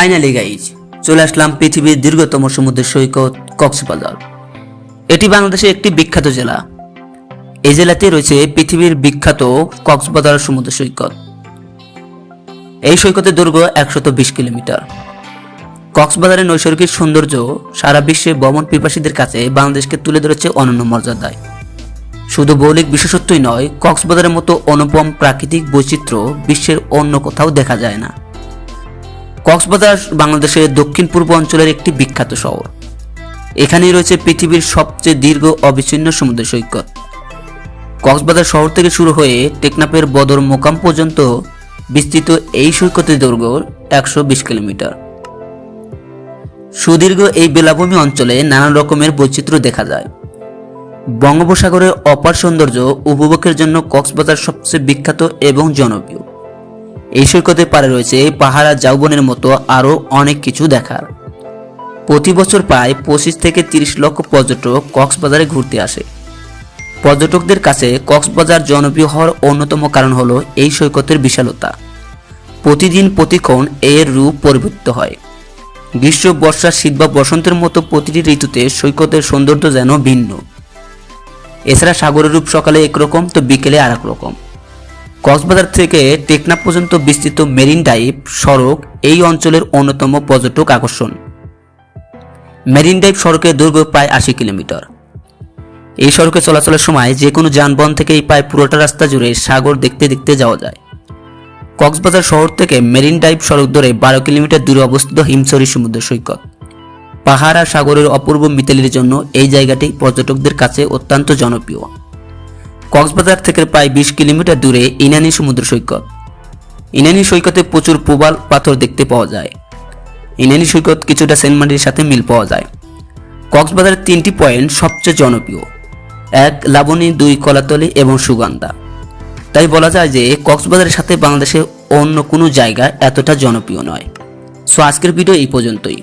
Finally guys চলে আসলাম পৃথিবীর দীর্ঘতম সমুদ্র সৈকত কক্সবাজার। এটি বাংলাদেশের একটি বিখ্যাত জেলা। এই জেলাতে রয়েছে পৃথিবীর বিখ্যাত কক্সবাজার সমুদ্র সৈকত। এই সৈকতের দৈর্ঘ্য 120 কিলোমিটার। কক্সবাজারের নৈসর্গিক সৌন্দর্য সারা বিশ্বে ভ্রমণ পিপাসীদের কাছে বাংলাদেশকে তুলে ধরেছে অনন্য মর্যাদায়। শুধু ভৌগোলিক বিশেষত্বই নয়, কক্সবাজারের মতো অনুপম প্রাকৃতিক বৈচিত্র্য বিশ্বের অন্য কোথাও দেখা যায় না। কক্সবাজার বাংলাদেশের দক্ষিণ পূর্ব অঞ্চলের একটি বিখ্যাত শহর। এখানেই রয়েছে পৃথিবীর সবচেয়ে দীর্ঘ অবিচ্ছিন্ন সমুদ্র সৈকত। কক্সবাজার শহর থেকে শুরু হয়ে টেকনাফের বদর মোকাম পর্যন্ত বিস্তৃত এই সৈকতের দৈর্ঘ্য 120 কিলোমিটার। সুদীর্ঘ এই বেলাভূমি অঞ্চলে নানা রকমের বৈচিত্র্য দেখা যায়। বঙ্গোপসাগরের অপার সৌন্দর্য উপভোগের জন্য কক্সবাজার সবচেয়ে বিখ্যাত এবং জনপ্রিয়। এই সৈকতের পাড়ে রয়েছে পাহাড় আর ঝাউবনের মতো আরও অনেক কিছু দেখার। প্রতি বছর প্রায় 25 থেকে 30 লক্ষ পর্যটক কক্সবাজারে ঘুরতে আসে। পর্যটকদের কাছে কক্সবাজার জনপ্রিয় হওয়ার অন্যতম কারণ হলো এই সৈকতের বিশালতা। প্রতিদিন প্রতিক্ষণ এর রূপ পরিবর্তিত হয়। গ্রীষ্ম, বর্ষা, শীত বা বসন্তের মতো প্রতিটি ঋতুতে সৈকতের সৌন্দর্য যেন ভিন্ন। এছাড়া সাগরের রূপ সকালে একরকম তো বিকেলে আর এক রকম। কক্সবাজার থেকে টেকনাফ পর্যন্ত বিস্তৃত মেরিন ড্রাইভ সড়ক এই অঞ্চলের অন্যতম পর্যটক আকর্ষণ। মেরিন ড্রাইভ সড়কের দৈর্ঘ্য প্রায় 80 কিলোমিটার। এই সড়কে চলাচলের সময় যে কোনো যানবাহন থেকেই প্রায় পুরোটা রাস্তা জুড়ে সাগর দেখতে দেখতে যাওয়া যায়। কক্সবাজার শহর থেকে মেরিন ড্রাইভ সড়ক ধরে 12 কিলোমিটার দূরে অবস্থিত হিমছড়ি সমুদ্র সৈকত। পাহাড় আর সাগরের অপূর্ব মিতালির জন্য এই জায়গাটি পর্যটকদের কাছে অত্যন্ত জনপ্রিয়। কক্সবাজার থেকে প্রায় 20 কিলোমিটার দূরে ইনানি সমুদ্র সৈকত। ইনানি সৈকতে প্রচুর প্রবাল পাথর দেখতে পাওয়া যায়। ইনানি সৈকত কিছুটা সেন্ট মার্টিনের সাথে মিল পাওয়া যায়। কক্সবাজারের 3টি পয়েন্ট সবচেয়ে জনপ্রিয়: 1 লাবণী, 2 কলাতলি এবং সুগন্ধা। তাই বলা যায় যে কক্সবাজারের সাথে বাংলাদেশের অন্য কোনো জায়গা এতটা জনপ্রিয় নয়। সো আজকের ভিডিও এই পর্যন্তই।